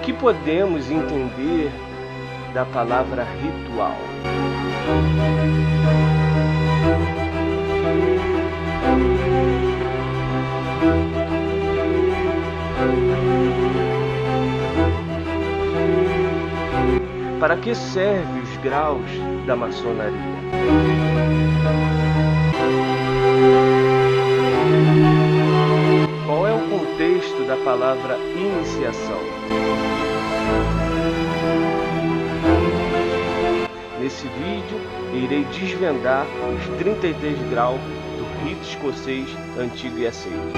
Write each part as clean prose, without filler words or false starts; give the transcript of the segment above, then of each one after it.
que podemos entender da palavra ritual? Para que servem os graus da maçonaria? Qual é o contexto da palavra iniciação? Nesse vídeo, irei desvendar os 33 graus do rito escocês antigo e aceito.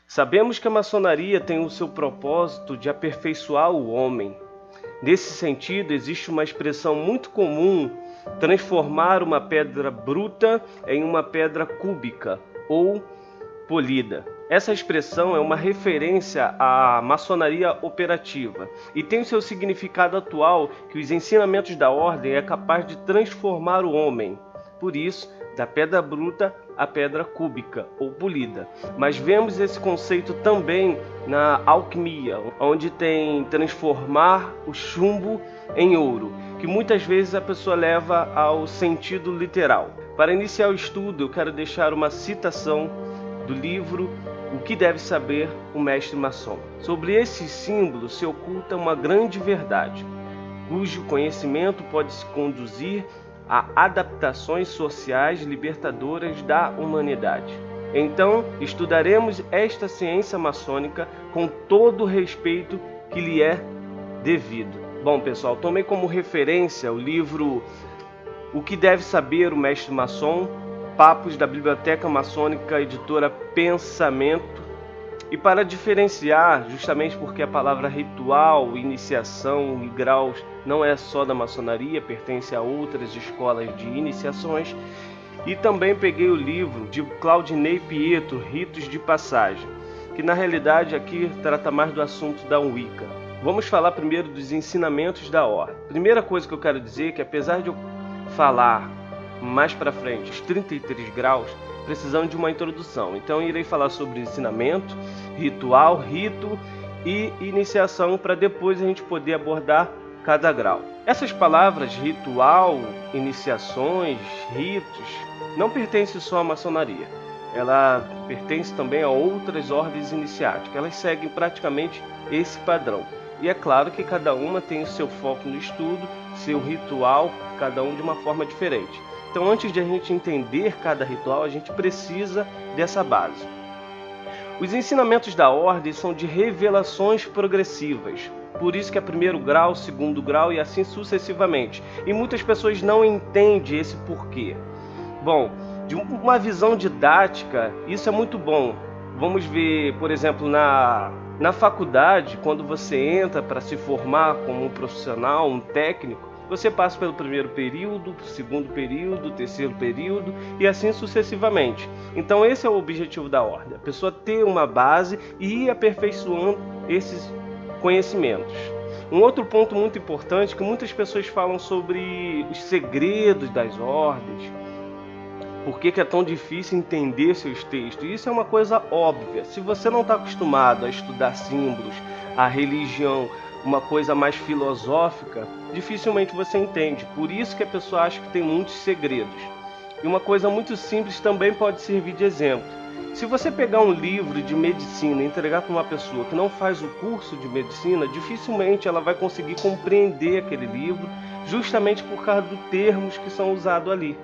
Sabemos que a maçonaria tem o seu propósito de aperfeiçoar o homem. Nesse sentido, existe uma expressão muito comum: transformar uma pedra bruta em uma pedra cúbica ou polida. Essa expressão é uma referência à maçonaria operativa e tem o seu significado atual, que os ensinamentos da ordem é capaz de transformar o homem. Por isso, da pedra bruta à pedra cúbica ou polida. Mas vemos esse conceito também na alquimia, onde tem transformar o chumbo em ouro, que muitas vezes a pessoa leva ao sentido literal. Para iniciar o estudo, eu quero deixar uma citação do livro O que deve saber o mestre maçom. Sobre esses símbolos se oculta uma grande verdade, cujo conhecimento pode se conduzir a adaptações sociais libertadoras da humanidade. Então, estudaremos esta ciência maçônica com todo o respeito que lhe é devido. Bom, pessoal, tomei como referência o livro O que deve saber o mestre maçom, Papos da Biblioteca Maçônica, editora Pensamento. E para diferenciar, justamente porque a palavra ritual, iniciação e graus não é só da maçonaria, pertence a outras escolas de iniciações, e também peguei o livro de Claudinei Pietro, Ritos de Passagem, que na realidade aqui trata mais do assunto da Wicca. Vamos falar primeiro dos ensinamentos da ordem. Primeira coisa que eu quero dizer é que, apesar de eu falar mais para frente os 33 graus, precisamos de uma introdução. Então irei falar sobre ensinamento, ritual, rito e iniciação, para depois a gente poder abordar cada grau. Essas palavras ritual, iniciações, ritos, não pertencem só à maçonaria. Ela pertence também a outras ordens iniciáticas. Elas seguem praticamente esse padrão. E é claro que cada uma tem o seu foco no estudo, seu ritual, cada um de uma forma diferente. Então, antes de a gente entender cada ritual, a gente precisa dessa base. Os ensinamentos da ordem são de revelações progressivas. Por isso que é primeiro grau, segundo grau e assim sucessivamente. E muitas pessoas não entendem esse porquê. Bom, de uma visão didática, isso é muito bom. Vamos ver, por exemplo, na faculdade, quando você entra para se formar como um profissional, um técnico, você passa pelo primeiro período, segundo período, terceiro período e assim sucessivamente. Então esse é o objetivo da ordem, a pessoa ter uma base e ir aperfeiçoando esses conhecimentos. Um outro ponto muito importante é que muitas pessoas falam sobre os segredos das ordens, por que é tão difícil entender seus textos. Isso é uma coisa óbvia. Se você não está acostumado a estudar símbolos, a religião, uma coisa mais filosófica, dificilmente você entende. Por isso que a pessoa acha que tem muitos segredos. E uma coisa muito simples também pode servir de exemplo. Se você pegar um livro de medicina e entregar para uma pessoa que não faz o curso de medicina, dificilmente ela vai conseguir compreender aquele livro, justamente por causa dos termos que são usados ali.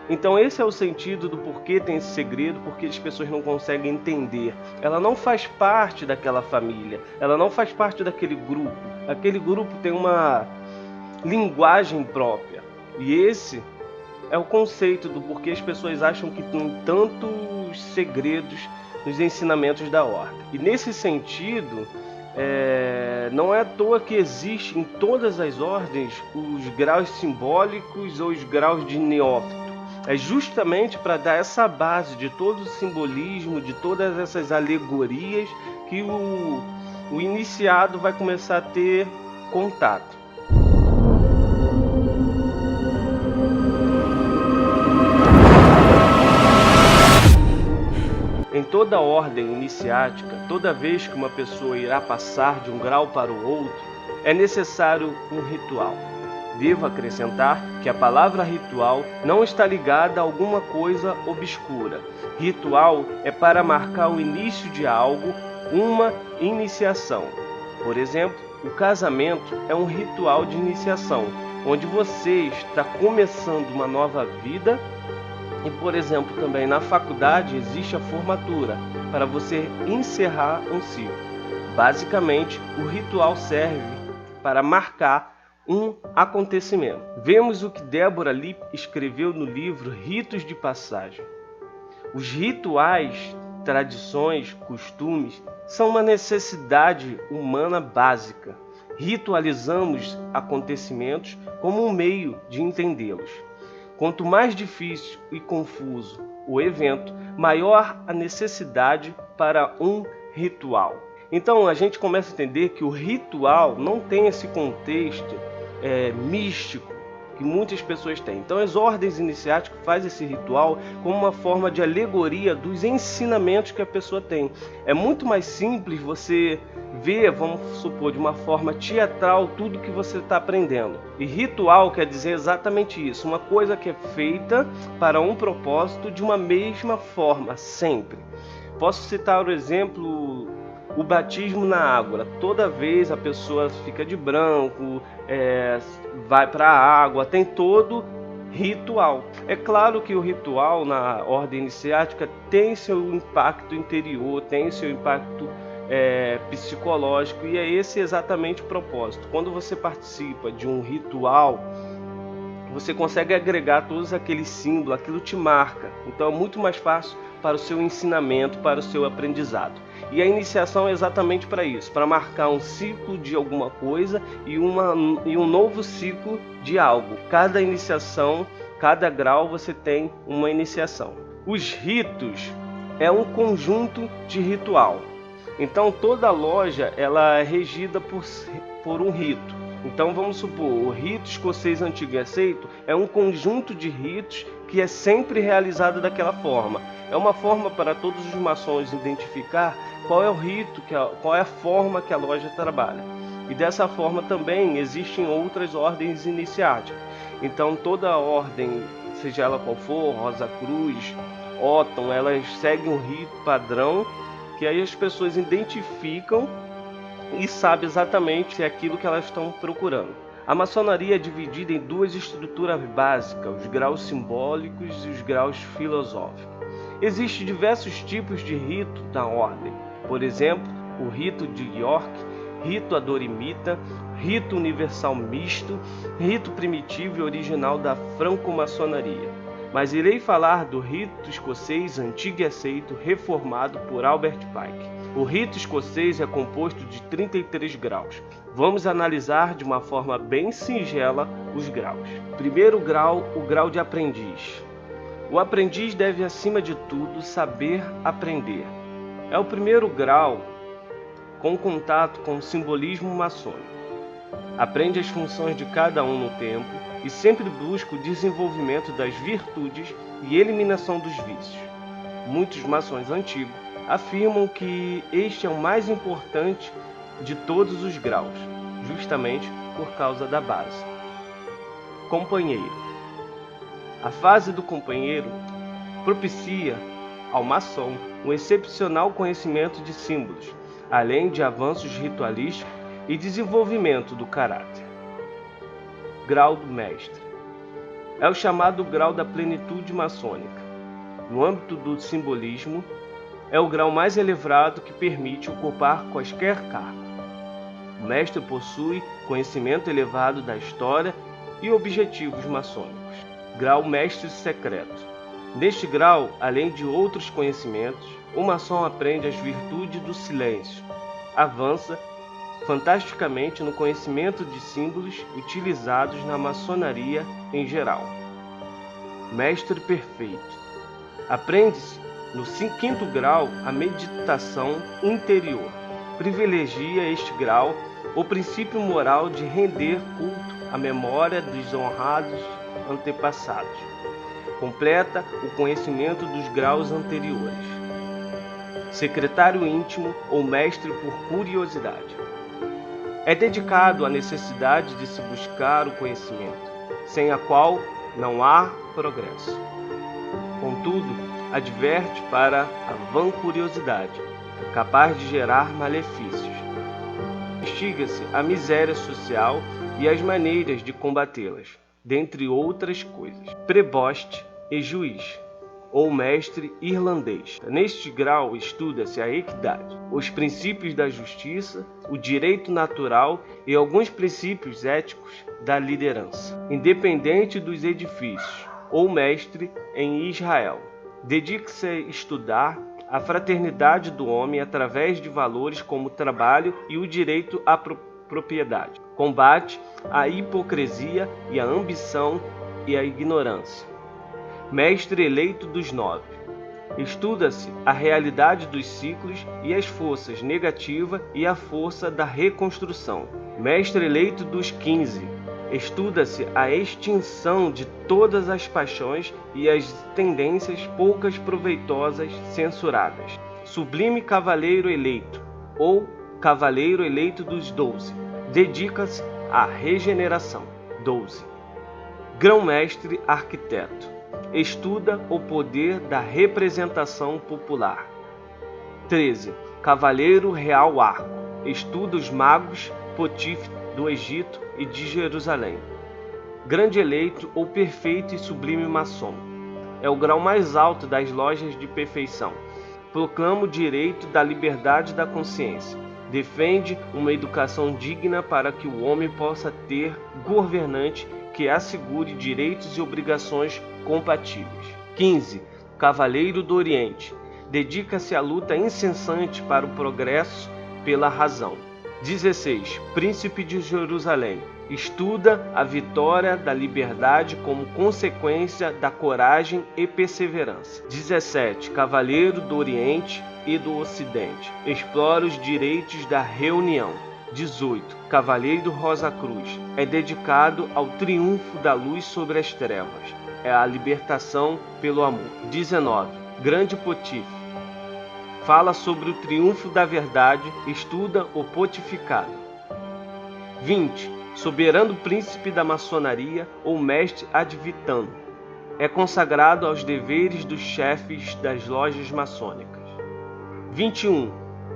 Então esse é o sentido do porquê tem esse segredo, porque as pessoas não conseguem entender. Ela não faz parte daquela família, ela não faz parte daquele grupo. Aquele grupo tem uma linguagem própria. E esse é o conceito do porquê as pessoas acham que tem tantos segredos nos ensinamentos da ordem. E nesse sentido, Não é à toa que existe em todas as ordens os graus simbólicos ou os graus de neófito. É justamente para dar essa base de todo o simbolismo, de todas essas alegorias, que o iniciado vai começar a ter contato. Em toda ordem iniciática, toda vez que uma pessoa irá passar de um grau para o outro, é necessário um ritual. Devo acrescentar que a palavra ritual não está ligada a alguma coisa obscura. Ritual é para marcar o início de algo, uma iniciação. Por exemplo, o casamento é um ritual de iniciação, onde você está começando uma nova vida. E, por exemplo, também na faculdade existe a formatura, para você encerrar um ciclo. Basicamente, o ritual serve para marcar um acontecimento. Vemos o que Deborah Lipp escreveu no livro Ritos de Passagem. Os rituais, tradições, costumes são uma necessidade humana básica. Ritualizamos acontecimentos como um meio de entendê-los. Quanto mais difícil e confuso o evento, maior a necessidade para um ritual. Então a gente começa a entender que o ritual não tem esse contexto místico que muitas pessoas têm. Então as ordens iniciáticas fazem esse ritual como uma forma de alegoria dos ensinamentos que a pessoa tem. É muito mais simples você ver, vamos supor, de uma forma teatral tudo que você está aprendendo. E ritual quer dizer exatamente isso, uma coisa que é feita para um propósito de uma mesma forma, sempre. Posso citar o exemplo, o batismo na água. Toda vez a pessoa fica de branco, vai para a água, tem todo ritual. É claro que o ritual na ordem iniciática tem seu impacto interior, tem seu impacto psicológico, e é esse exatamente o propósito. Quando você participa de um ritual, você consegue agregar todos aqueles símbolos, aquilo te marca. Então é muito mais fácil para o seu ensinamento, para o seu aprendizado. E a iniciação é exatamente para isso, para marcar um ciclo de alguma coisa e um novo ciclo de algo. Cada iniciação, cada grau você tem uma iniciação. Os ritos é um conjunto de ritual. Então toda loja ela é regida por um rito. Então vamos supor, o rito escocês antigo e aceito é um conjunto de ritos que é sempre realizado daquela forma. É uma forma para todos os maçons identificar qual é o rito, qual é a forma que a loja trabalha. E dessa forma também existem outras ordens iniciáticas. Então toda ordem, seja ela qual for, Rosa Cruz, Óton, elas seguem um rito padrão que aí as pessoas identificam e sabem exatamente se é aquilo que elas estão procurando. A maçonaria é dividida em duas estruturas básicas, os graus simbólicos e os graus filosóficos. Existem diversos tipos de rito da ordem. Por exemplo, o rito de York, rito adorimita, rito universal misto, rito primitivo e original da franco-maçonaria. Mas irei falar do rito escocês antigo e aceito, reformado por Albert Pike. O rito escocês é composto de 33 graus. Vamos analisar de uma forma bem singela os graus. Primeiro grau, o grau de aprendiz. O aprendiz deve, acima de tudo, saber aprender. É o primeiro grau com contato com o simbolismo maçônico. Aprende as funções de cada um no tempo e sempre busca o desenvolvimento das virtudes e eliminação dos vícios. Muitos maçons antigos afirmam que este é o mais importante de todos os graus, justamente por causa da base. Companheiro. A fase do companheiro propicia ao maçom um excepcional conhecimento de símbolos, além de avanços ritualísticos e desenvolvimento do caráter. Grau do mestre. É o chamado grau da plenitude maçônica. No âmbito do simbolismo, é o grau mais elevado que permite ocupar quaisquer cargo. O mestre possui conhecimento elevado da história e objetivos maçônicos. Grau mestre secreto. Neste grau, além de outros conhecimentos, o maçom aprende as virtudes do silêncio, avança fantasticamente no conhecimento de símbolos utilizados na maçonaria em geral. Mestre perfeito. Aprende-se no 5º grau a meditação interior. Privilegia este grau o princípio moral de render culto à memória dos honrados antepassados. Completa o conhecimento dos graus anteriores. Secretário íntimo ou mestre por curiosidade. É dedicado à necessidade de se buscar o conhecimento, sem a qual não há progresso. Contudo, adverte para a vã curiosidade, capaz de gerar malefícios. Investiga-se a miséria social e as maneiras de combatê-las, dentre outras coisas. Preboste e juiz, ou mestre irlandês. Neste grau estuda-se a equidade, os princípios da justiça, o direito natural e alguns princípios éticos da liderança. Independente dos edifícios, ou mestre em Israel. Dedica-se a estudar a fraternidade do homem através de valores como o trabalho e o direito à propriedade. Combate a hipocrisia e a ambição e a ignorância. Mestre eleito dos 9. Estuda-se a realidade dos ciclos e as forças negativa e a força da reconstrução. Mestre eleito dos 15. Estuda-se a extinção de todas as paixões e as tendências poucas proveitosas censuradas. Sublime cavaleiro eleito, ou cavaleiro eleito dos 12. Dedica-se à regeneração. 12. Grão-mestre arquiteto. Estuda o poder da representação popular. 13. Cavaleiro real arco. Estuda os magos Potif do Egito e de Jerusalém. Grande eleito ou perfeito e sublime maçom. É o grau mais alto das lojas de perfeição. Proclama o direito da liberdade da consciência. Defende uma educação digna para que o homem possa ter governante que assegure direitos e obrigações compatíveis. 15. Cavaleiro do Oriente. Dedica-se à luta incessante para o progresso pela razão. 16. Príncipe de Jerusalém. Estuda a vitória da liberdade como consequência da coragem e perseverança. 17. Cavaleiro do Oriente e do Ocidente. Explora os direitos da reunião. 18. Cavaleiro Rosa Cruz. É dedicado ao triunfo da luz sobre as trevas. É a libertação pelo amor. 19. Grande Potif. Fala sobre o triunfo da verdade, estuda o pontificado. 20. Soberano príncipe da maçonaria ou mestre ad vitam. É consagrado aos deveres dos chefes das lojas maçônicas. 21.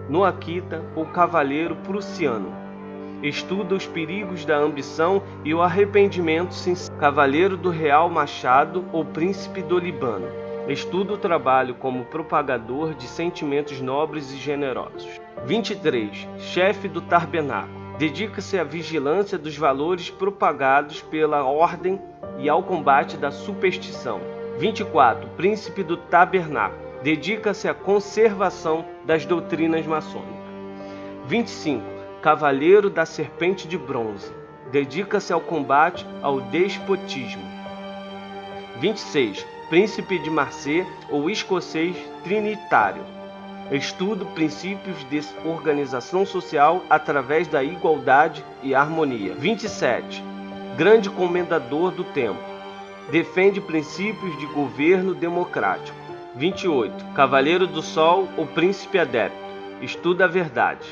Noakita ou cavaleiro prussiano. Estuda os perigos da ambição e o arrependimento sincero. Cavaleiro do Real Machado ou príncipe do Líbano. Estuda o trabalho como propagador de sentimentos nobres e generosos. 23. Chefe do Tabernáculo. Dedica-se à vigilância dos valores propagados pela ordem e ao combate da superstição. 24. Príncipe do Tabernáculo. Dedica-se à conservação das doutrinas maçônicas. 25. Cavaleiro da Serpente de Bronze. Dedica-se ao combate ao despotismo. 26. Príncipe de Marseille ou escocês trinitário. Estuda princípios de organização social através da igualdade e harmonia. 27. Grande comendador do tempo. Defende princípios de governo democrático. 28. Cavaleiro do Sol ou príncipe adepto. Estuda a verdade.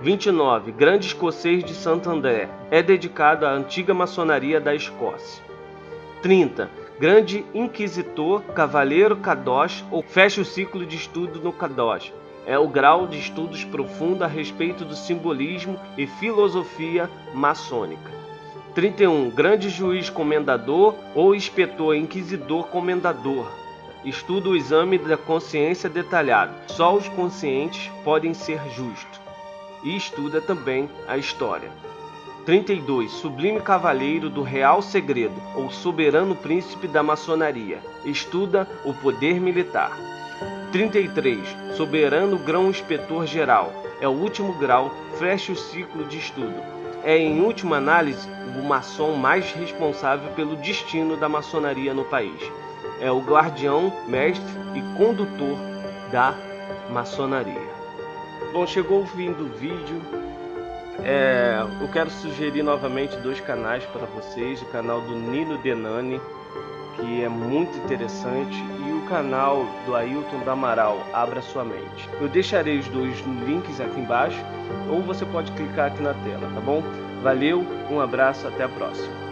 29. Grande escocês de Santo André. É dedicado à antiga maçonaria da Escócia. 30. Grande inquisitor, cavaleiro Kadosh ou fecha o ciclo de estudo no Kadosh. É o grau de estudos profundo a respeito do simbolismo e filosofia maçônica. 31. Grande juiz comendador ou inspetor inquisidor comendador. Estuda o exame da consciência detalhado. Só os conscientes podem ser justos. E estuda também a história. 32. Sublime cavaleiro do real segredo, ou soberano príncipe da maçonaria. Estuda o poder militar. 33. Soberano grão-inspetor geral. É o último grau, fecha o ciclo de estudo. É, em última análise, o maçom mais responsável pelo destino da maçonaria no país. É o guardião, mestre e condutor da maçonaria. Bom, chegou o fim do vídeo. Eu quero sugerir novamente 2 canais para vocês. O canal do Nino Denani, que é muito interessante, e o canal do Ailton do Amaral, Abra Sua Mente. Eu deixarei os 2 links aqui embaixo, ou você pode clicar aqui na tela, tá bom? Valeu, um abraço, até a próxima.